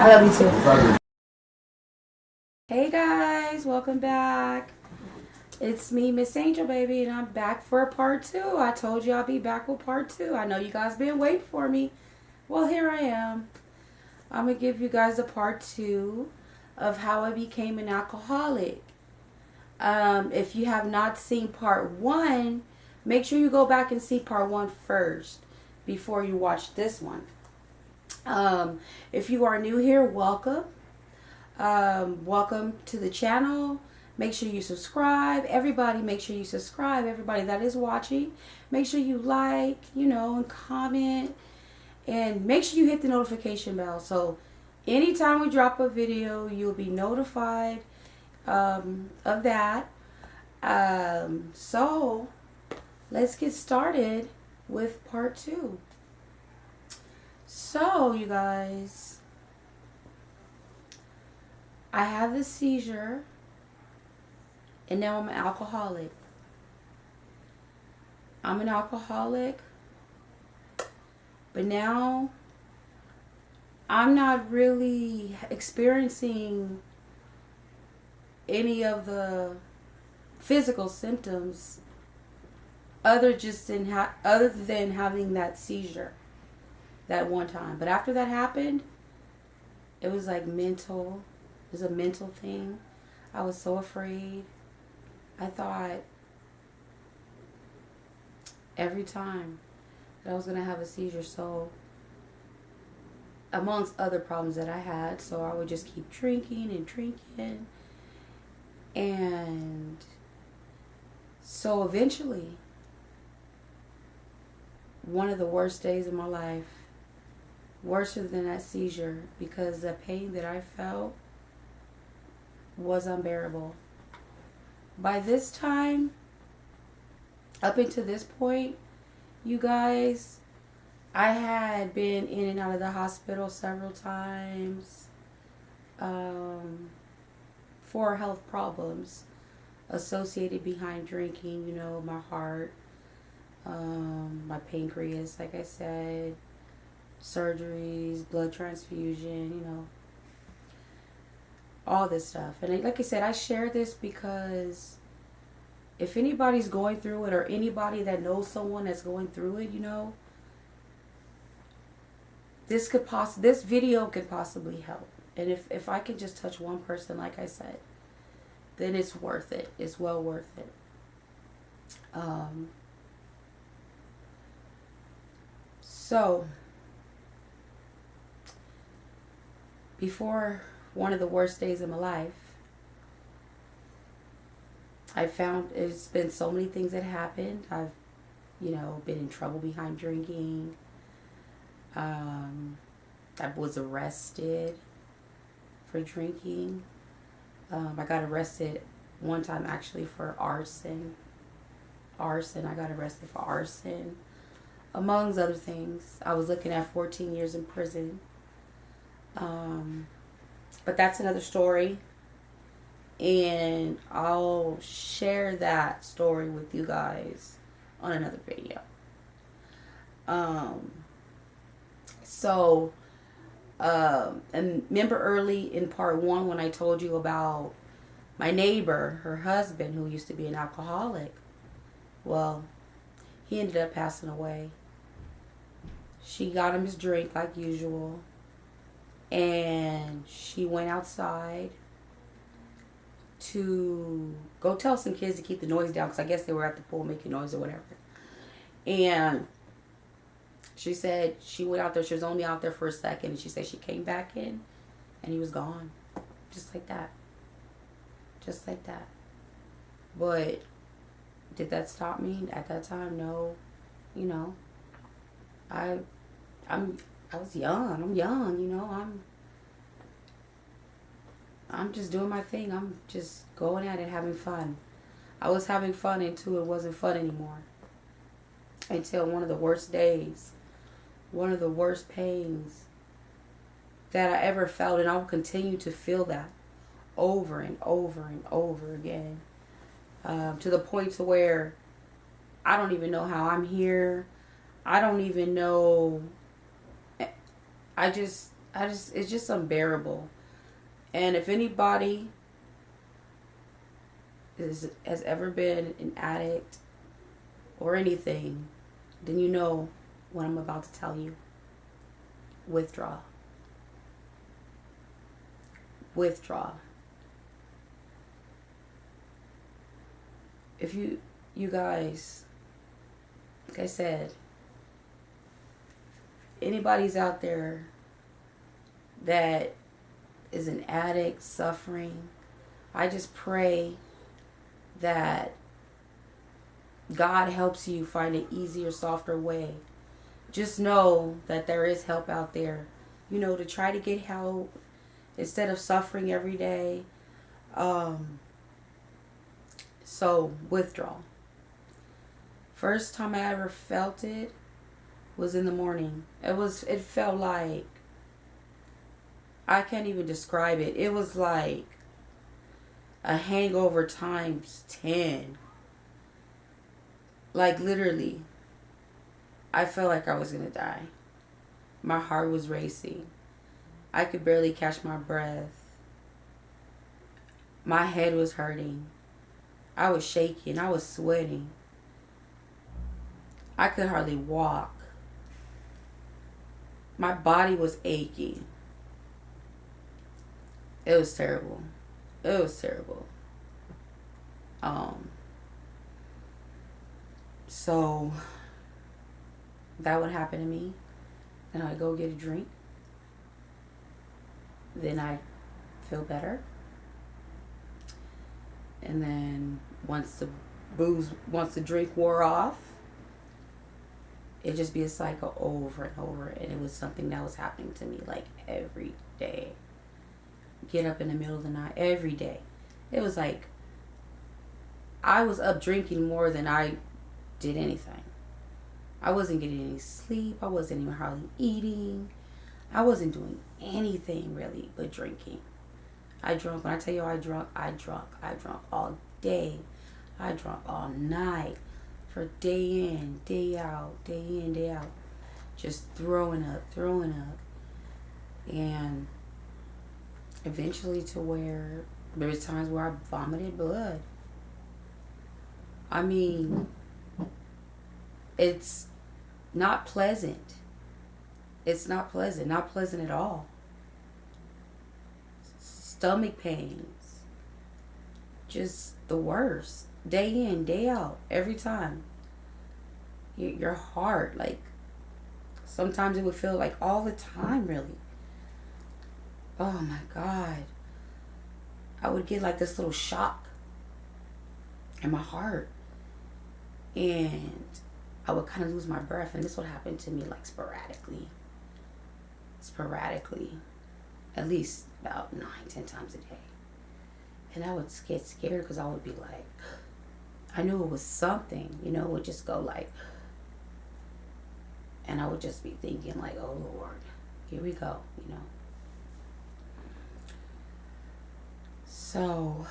I love you too. Hey guys, welcome back. It's me, Miss Angel, baby, and I'm back for part 2. I told you I'll be back with part 2. I know you guys been waiting for me. Well, here I am. I'm going to give you guys a part 2 of how I became an alcoholic. If you have not seen part 1, make sure you go back and see part 1 first before you watch this one. If you are new here, welcome. Welcome to the channel. Make sure you subscribe. Everybody, make sure you subscribe. Everybody that is watching, make sure you like, and comment. And make sure you hit the notification bell. So anytime we drop a video, you'll be notified of that. So let's get started with part 2. So, you guys, I have this seizure, and now I'm an alcoholic. I'm an alcoholic, but now I'm not really experiencing any of the physical symptoms other than having that seizure that one time. But after that happened, it was like mental. It was a mental thing. I was so afraid. I thought every time that I was going to have a seizure. So amongst other problems that I had, so I would just keep drinking and drinking. And so eventually, one of the worst days of my life, worse than that seizure, because the pain that I felt was unbearable. By this time, up until this point, you guys, I had been in and out of the hospital several times for health problems associated behind drinking, my heart, my pancreas, like I said, surgeries, blood transfusion, all this stuff. And like I said, I share this because if anybody's going through it, or anybody that knows someone that's going through it, this video could possibly help. And if I can just touch one person, like I said, then it's worth it. It's well worth it. So before one of the worst days of my life, I found it's been so many things that happened. I've, been in trouble behind drinking. I was arrested for drinking. I got arrested one time actually for arson. I got arrested for arson, amongst other things. I was looking at 14 years in prison. But that's another story, and I'll share that story with you guys on another video. And remember early in part 1 when I told you about my neighbor, her husband, who used to be an alcoholic? Well, he ended up passing away. She got him his drink like usual, and she went outside to go tell some kids to keep the noise down, because I guess they were at the pool making noise or whatever. And she said she went out there, she was only out there for a second, and she said she came back in and he was gone. Just like that. Just like that. But did that stop me at that time? No. I was young. I'm young, I'm just doing my thing. I'm just going at it, having fun. I was having fun until it wasn't fun anymore. Until one of the worst days, one of the worst pains that I ever felt, and I will continue to feel that over and over and over again, to the point to where I don't even know how I'm here. I don't even know. I it's just unbearable. And if anybody has ever been an addict or anything, then you know what I'm about to tell you. Withdraw. Withdraw. If you guys, like I said, anybody's out there that is an addict suffering, I just pray that God helps you find an easier, softer way. Just know that there is help out there. You know, to try to get help instead of suffering every day. So, withdrawal. First time I ever felt it was in the morning. It felt like, I can't even describe it. It was like a hangover times 10. Like literally, I felt like I was going to die. My heart was racing. I could barely catch my breath. My head was hurting. I was shaking. I was sweating. I could hardly walk. My body was aching. It was terrible. It was terrible. So that would happen to me. Then I'd go get a drink. Then I'd feel better. And then once the drink wore off, it'd just be a cycle over and over. And it was something that was happening to me like every day. Get up in the middle of the night every day. It was like I was up drinking more than I did anything. I wasn't getting any sleep. I wasn't even hardly eating. I wasn't doing anything really but drinking. I drunk. When I tell you I drunk all day. I drunk all night. For day in, day out, day in, day out. Just throwing up. And eventually to where there was times where I vomited blood. I mean, it's not pleasant. It's not pleasant. Not pleasant at all. Stomach pains. Just the worst. Day in, day out. Every time. Your heart, like, sometimes it would feel like all the time, really. Oh my God. I would get like this little shock in my heart. And I would kind of lose my breath. And this would happen to me like sporadically. At least about 9-10 times a day. And I would get scared because I would be like, I knew it was something, it would just go like, and I would just be thinking like, oh Lord, here we go, So,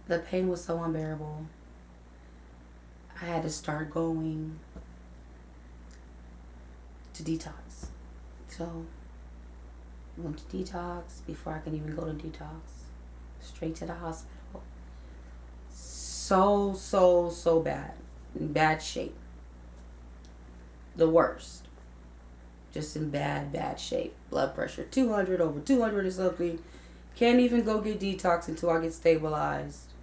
the pain was so unbearable. I had to start going to detox. So, I went to detox before I could even go to detox. Straight to the hospital. So bad. In bad shape. The worst. Just in bad shape. Blood pressure 200 over 200 or something. Can't even go get detox until I get stabilized.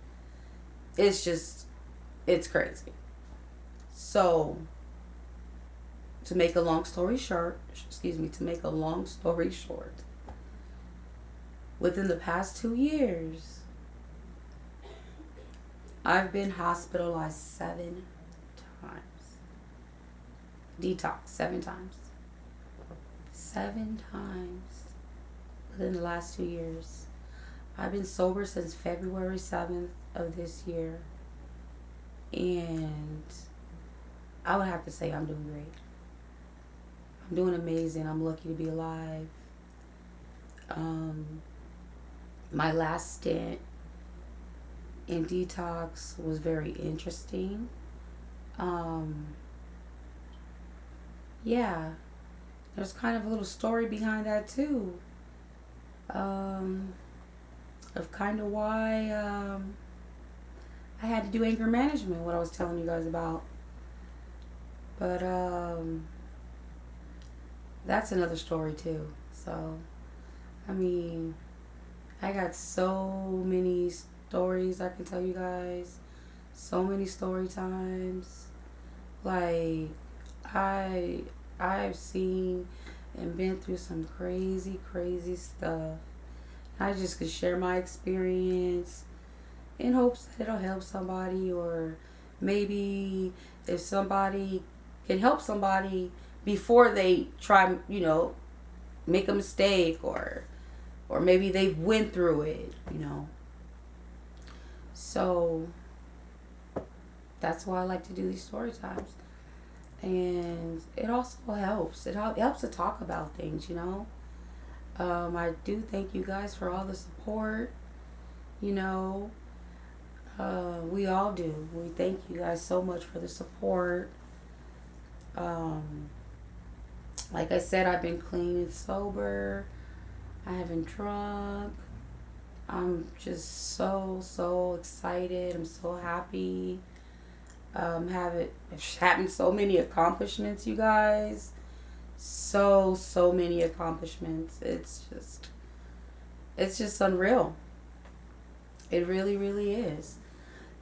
It's crazy. So, to make a long story short, within the past 2 years, I've been hospitalized 7 times. Detox 7 times. 7 times within the last 2 years. I've been sober since February 7th of this year. And I would have to say I'm doing great. I'm doing amazing. I'm lucky to be alive. My last stint in detox was very interesting. Yeah. there's kind of a little story behind that too. Of kind of why I had to do anger management, what I was telling you guys about. But that's another story too. So, I mean, I got so many stories I can tell you guys. So many story times. Like, I've seen and been through some crazy, crazy stuff. I just could share my experience in hopes that it'll help somebody, or maybe if somebody can help somebody before they try, make a mistake, or maybe they've went through it. So that's why I like to do these story times. And it also helps. It helps to talk about things. I do thank you guys for all the support. We all do. We thank you guys so much for the support. Like I said, I've been clean and sober. I haven't drunk. I'm just so excited. I'm so happy. Having so many accomplishments, you guys. So many accomplishments. It's just unreal. It really, really is.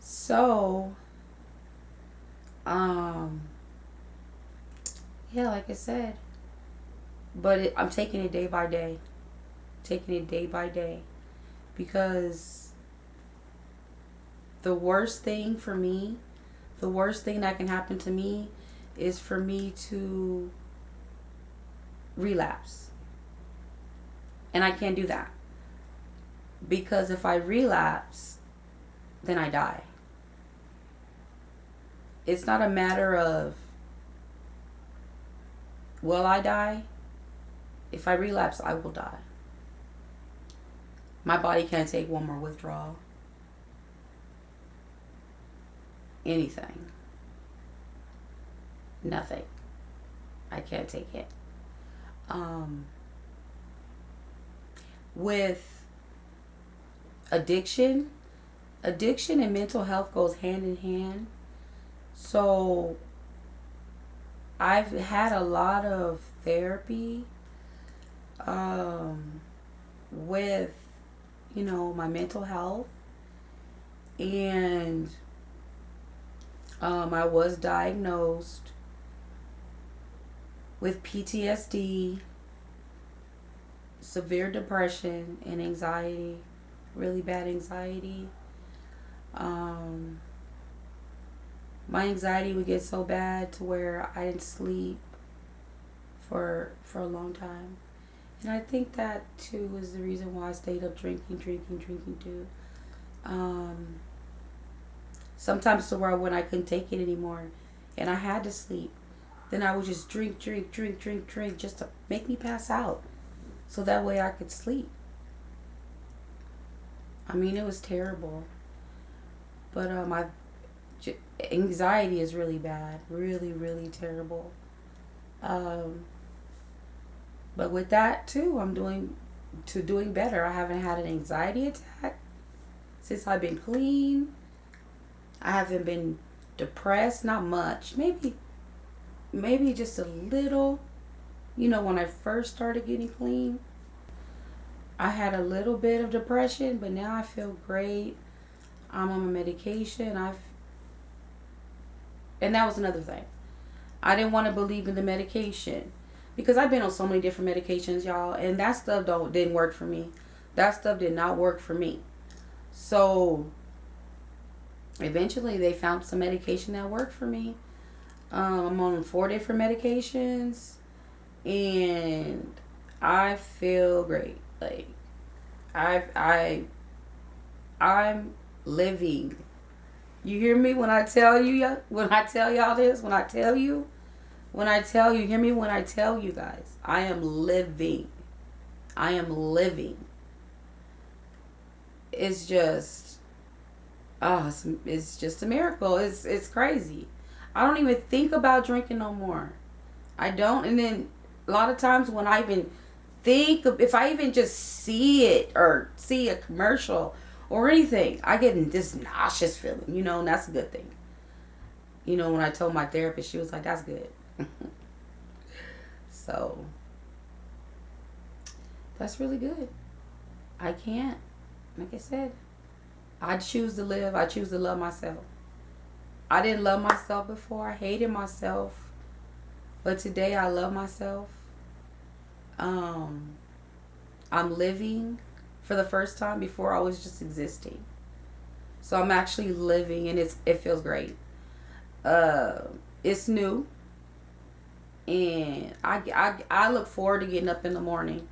So, yeah, like I said, but I'm taking it day by day. Taking it day by day. Because the worst thing that can happen to me is for me to relapse. And I can't do that. Because if I relapse, then I die. It's not a matter of, will I die? If I relapse, I will die. My body can't take one more withdrawal. Anything. Nothing. I can't take it. With addiction and mental health goes hand in hand. So I've had a lot of therapy with my mental health, and I was diagnosed with PTSD, severe depression, and anxiety, really bad anxiety. My anxiety would get so bad to where I didn't sleep for a long time. And I think that too was the reason why I stayed up drinking too. Sometimes to where when I couldn't take it anymore and I had to sleep, then I would just drink just to make me pass out, so that way I could sleep. I mean, it was terrible. But my anxiety is really bad, really, really terrible. But with that too, I'm doing better. I haven't had an anxiety attack since I've been clean. I haven't been depressed, not much. Maybe just a little. When I first started getting clean, I had a little bit of depression, but now I feel great. I'm on my medication. And that was another thing. I didn't want to believe in the medication because I've been on so many different medications, y'all, and that stuff didn't work for me. That stuff did not work for me. So eventually they found some medication that worked for me. I'm on 4 different medications and I feel great. Like I'm living. You hear me when I tell you, hear me when I tell you guys, I am living. It's just, it's just a miracle. It's crazy. I don't even think about drinking no more. I don't. And then, a lot of times when I even think of, if I even just see it or see a commercial or anything, I get this nauseous feeling, and that's a good thing. When I told my therapist, she was like, that's good. So, that's really good. I can't. Like I said, I choose to live. I choose to love myself. I didn't love myself before. I hated myself. But today I love myself. I'm living for the first time. Before I was just existing. So I'm actually living, and it feels great. It's new. And I look forward to getting up in the morning.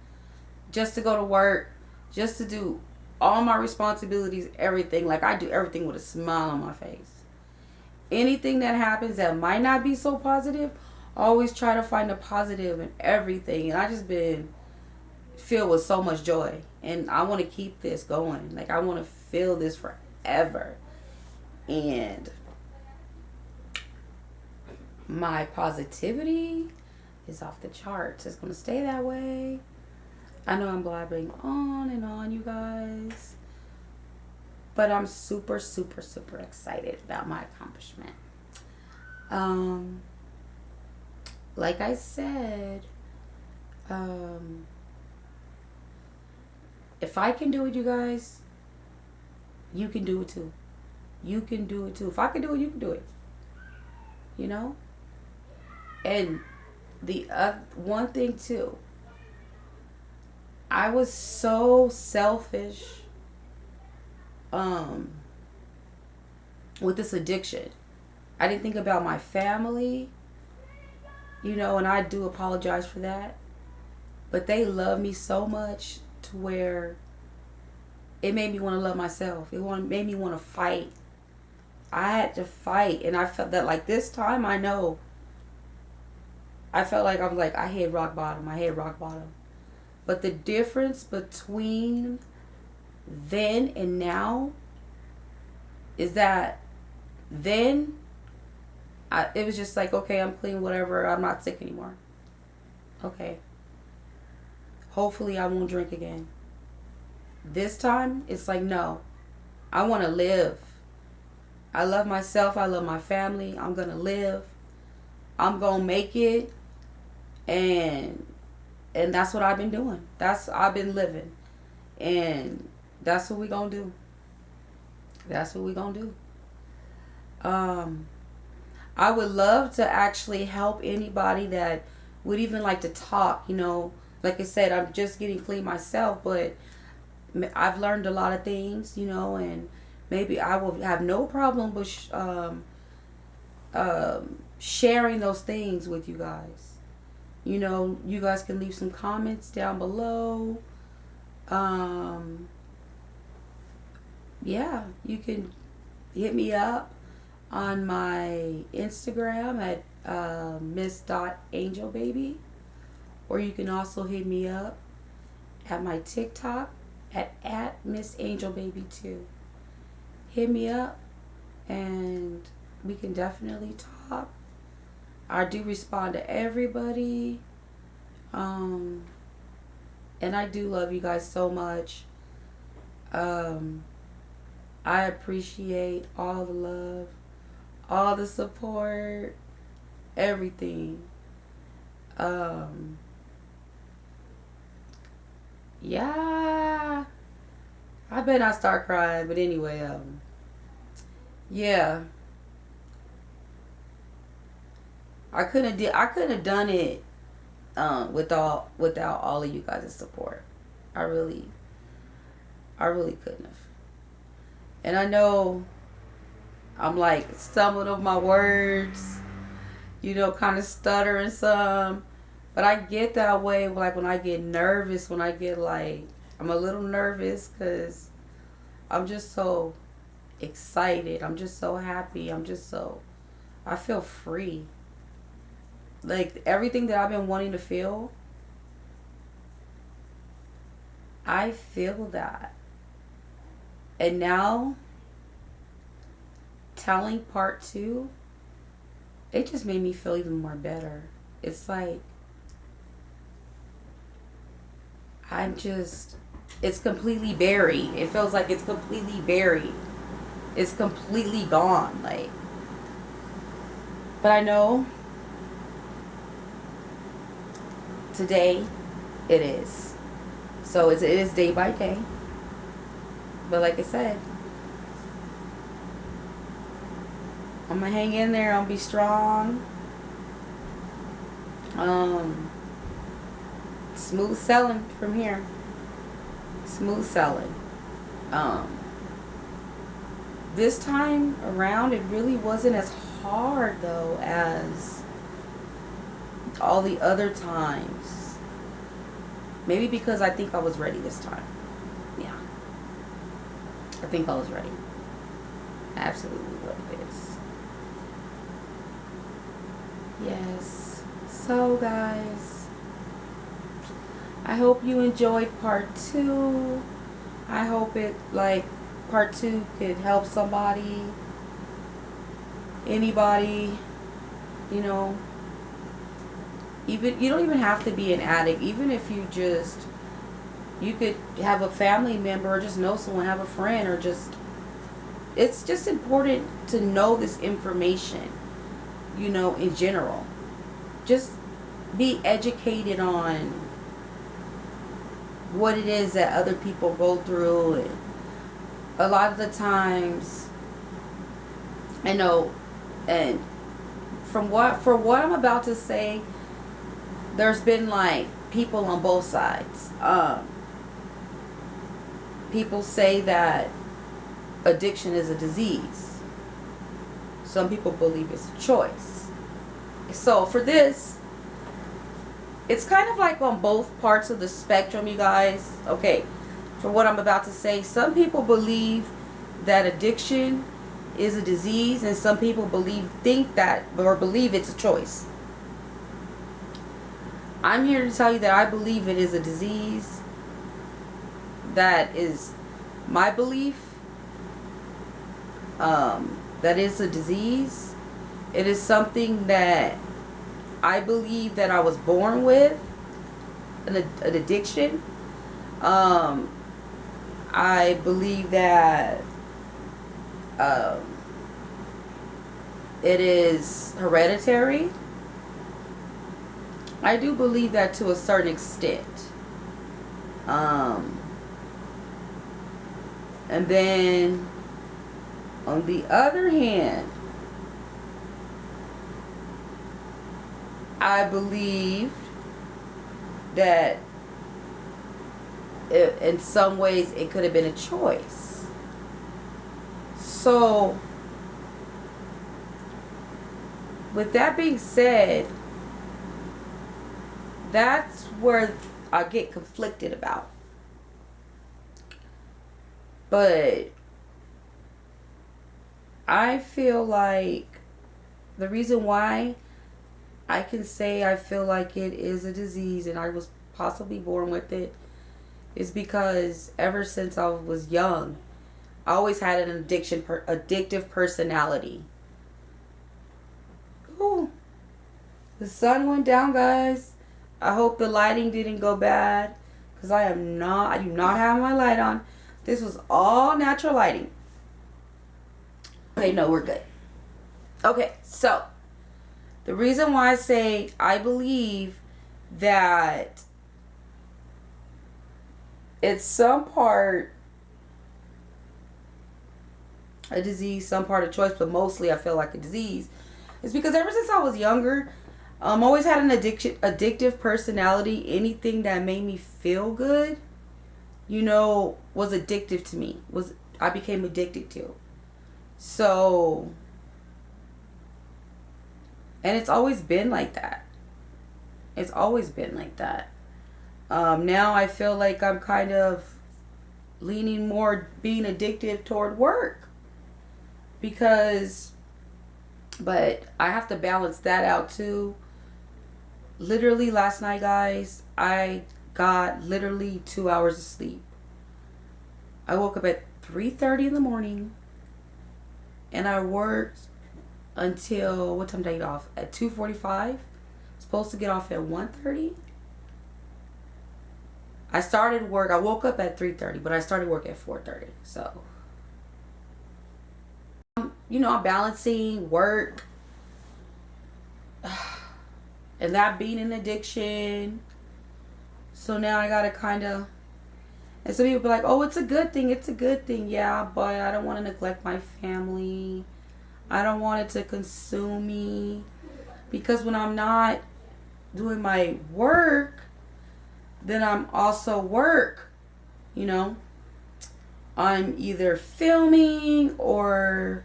Just to go to work. Just to do all my responsibilities, everything. Like, I do everything with a smile on my face. Anything that happens that might not be so positive, always try to find the positive in everything. And I just been filled with so much joy. And I want to keep this going. Like, I want to feel this forever. And my positivity is off the charts. It's going to stay that way. I know I'm blabbering on and on, you guys. But I'm super, super, super excited about my accomplishment. Like I said, if I can do it, you guys, you can do it too. You can do it too. If I can do it, you can do it. And the one thing too, I was so selfish with this addiction. I didn't think about my family, and I do apologize for that. But they love me so much to where it made me want to love myself. It made me want to fight. I had to fight, and I felt that, like, this time I felt like I hit rock bottom. But the difference between then and now is that then it was just like, okay, I'm clean, whatever. I'm not sick anymore. Okay. Hopefully I won't drink again. This time, it's like, no. I want to live. I love myself. I love my family. I'm going to live. I'm going to make it. And that's what I've been doing. I've been living. And that's what we gonna do. That's what we gonna do. I would love to actually help anybody that would even like to talk, Like I said, I'm just getting clean myself, but I've learned a lot of things, and maybe I will have no problem with sharing those things with you guys. You guys can leave some comments down below. Yeah, you can hit me up on my Instagram at miss.angelbaby. Or you can also hit me up at my TikTok at missangelbaby2. Hit me up and we can definitely talk. I do respond to everybody. And I do love you guys so much. I appreciate all the love, all the support, everything. Yeah. I bet I start crying, but anyway, yeah. I couldn't have done it without all of you guys' support. I really couldn't have. And I know I'm like stumbling over my words, kind of stuttering some. But I get that way, like when I get nervous, I'm a little nervous because I'm just so excited. I'm just so happy. I feel free. Like everything that I've been wanting to feel, I feel that. And now, telling part 2, it just made me feel even more better. It's like, I'm just, it's completely buried. It feels like it's completely buried. It's completely gone. Like, but I know today it is. So it is day by day. But like I said, I'm gonna hang in there. I'm gonna be strong. Smooth selling from here. Smooth selling. This time around, it really wasn't as hard though as all the other times. Maybe because I think I was ready this time. Yeah. I think I was ready. Absolutely what it is. Yes. So guys, I hope you enjoyed part 2. I hope part 2 could help somebody, anybody, you know. Even, you don't even have to be an addict. Even if you could have a family member or just know someone, have a friend, or just, it's just important to know this information, you know, in general. Just be educated on what it is that other people go through. And a lot of the times, I know, and for what I'm about to say, there's been like people on both sides. People say that addiction is a disease. Some people believe it's a choice. So for this, it's kind of like on both parts of the spectrum, you guys. Okay, for what I'm about to say, some people believe that addiction is a disease, and some people believe it's a choice. I'm here to tell you that I believe it is a disease. That is my belief. That is a disease. It is something that I believe that I was born with, an addiction. I believe that it is hereditary. I do believe that to a certain extent. And then, on the other hand, I believe that in some ways it could have been a choice. So, with that being said, that's where I get conflicted about. But I feel like the reason why I can say I feel like it is a disease and I was possibly born with it is because ever since I was young, I always had an addictive personality. Ooh, the sun went down, guys. I hope the lighting didn't go bad, because I do not have my light on. This was all natural lighting. Okay, no, we're good. Okay, so the reason why I say I believe that it's some part a disease, some part a choice, but mostly I feel like a disease, is because ever since I was younger, always had an addictive personality. Anything that made me feel good, you know, was addictive to me. I became addicted to. So, and it's always been like that. It's always been like that. Now I feel like I'm kind of leaning more being addictive toward work. But I have to balance that out too. Literally last night, guys, I got literally 2 hours of sleep. I woke up at 3:30 in the morning and I worked until, what time did I get off? At 2:45. Supposed to get off at 1:30. I started work. I woke up at 3:30, but I started work at 4:30. So, you know, I'm balancing work and that being an addiction. So now I gotta kind of. And some people be like, "Oh, it's a good thing. It's a good thing." Yeah, but I don't want to neglect my family. I don't want it to consume me, because when I'm not doing my work, then I'm also work. You know, I'm either filming or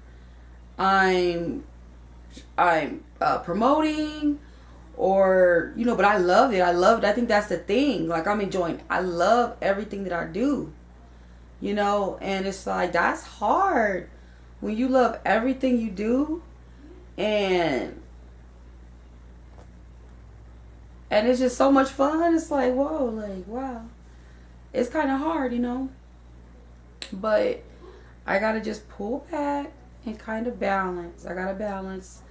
I'm promoting, or, you know, but I love it. I love it. I think that's the thing. Like, I'm enjoying. I love everything that I do. You know, and it's like, that's hard when you love everything you do, and it's just so much fun. It's like, whoa, like, wow. It's kind of hard, you know. But I got to just pull back and kind of balance. I got to balance.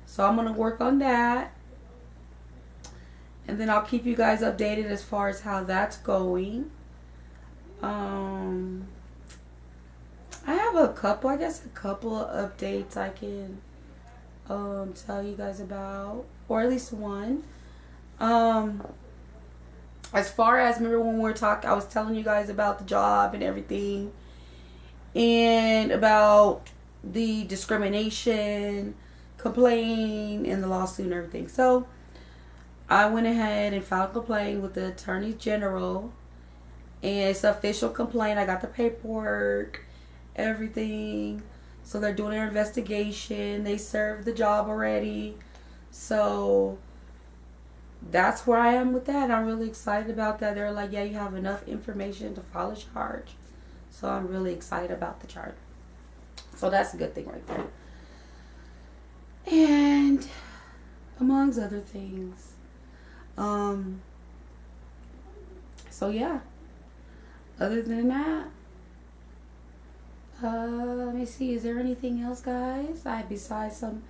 So I'm going to work on that. And then I'll keep you guys updated as far as how that's going. I have a couple of updates I can tell you guys about, or at least one. As far as, remember when we were talking, I was telling you guys about the job and everything, and about the discrimination complaint and the lawsuit and everything. So I went ahead and filed a complaint with the Attorney General, and it's an official complaint. I got the paperwork, everything. So they're doing their investigation. They served the job already. So that's where I am with that. I'm really excited about that. They're like, yeah, you have enough information to file a charge. So I'm really excited about the charge. So that's a good thing right there. And amongst other things. So yeah. Other than that, let me see. Is there anything else, guys? Besides some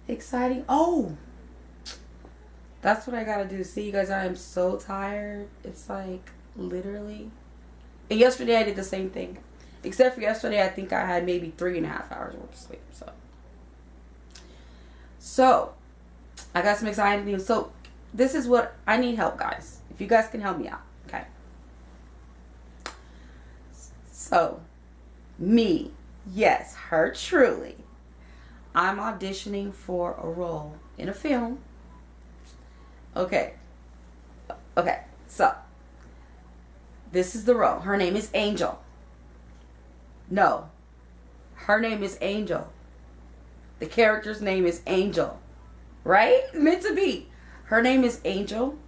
exciting. Oh, that's what I gotta do. See, you guys, I am so tired. It's like literally. And yesterday I did the same thing, except for yesterday I think I had maybe 3.5 hours worth of sleep. So I got some exciting news. So this is what I need help, guys. If you guys can help me out, okay? So me, yes, her truly, I'm auditioning for a role in a film. Okay, so this is the role. Her name is Angel. No, her name is Angel. The character's name is Angel, right? Meant to be. Her name is Angel,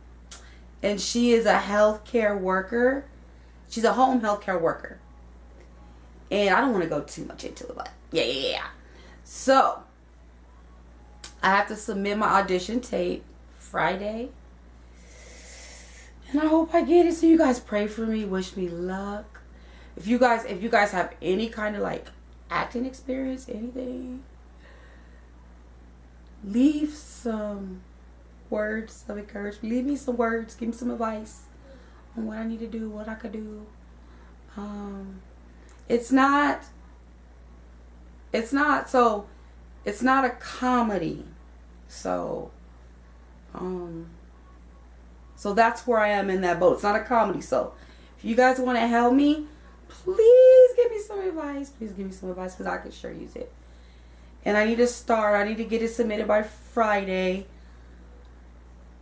and she is a healthcare worker. She's a home healthcare worker. And I don't want to go too much into it, but yeah. So I have to submit my audition tape Friday, and I hope I get it. So you guys pray for me, wish me luck. If you guys have any kind of like acting experience, anything, leave some words of encouragement. Leave me some words. Give me some advice on what I need to do, what I could do. It's not a comedy. So that's where I am in that boat. It's not a comedy. So if you guys want to help me, please give me some advice. Please give me some advice, because I could sure use it. And I need to start. I need to get it submitted by Friday.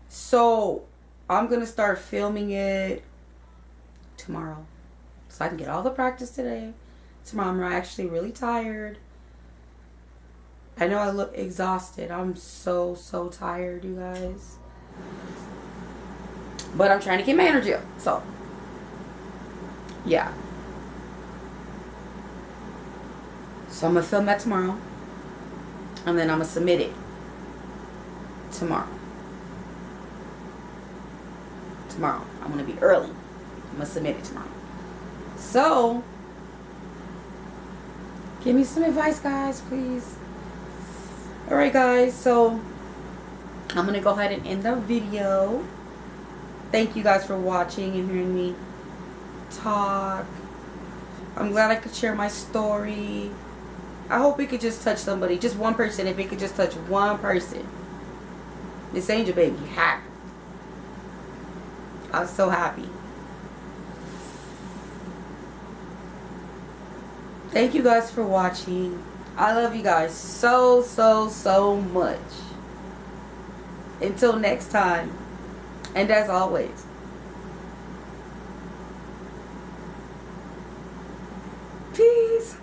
So I'm going to start filming it tomorrow, so I can get all the practice today. Tomorrow I'm actually really tired. I know I look exhausted. I'm so tired, you guys. But I'm trying to keep my energy up. So, yeah. So I'm going to film that tomorrow. And then I'm going to submit it tomorrow. I'm going to be early. I'm going to submit it tomorrow. So, give me some advice, guys, please. Alright, guys. So, I'm going to go ahead and end the video. Thank you guys for watching and hearing me talk. I'm glad I could share my story. I hope it could just touch somebody. Just one person. If it could just touch one person. Miss Angel baby, happy. I was so happy. Thank you guys for watching. I love you guys so, so, so much. Until next time. And as always, peace.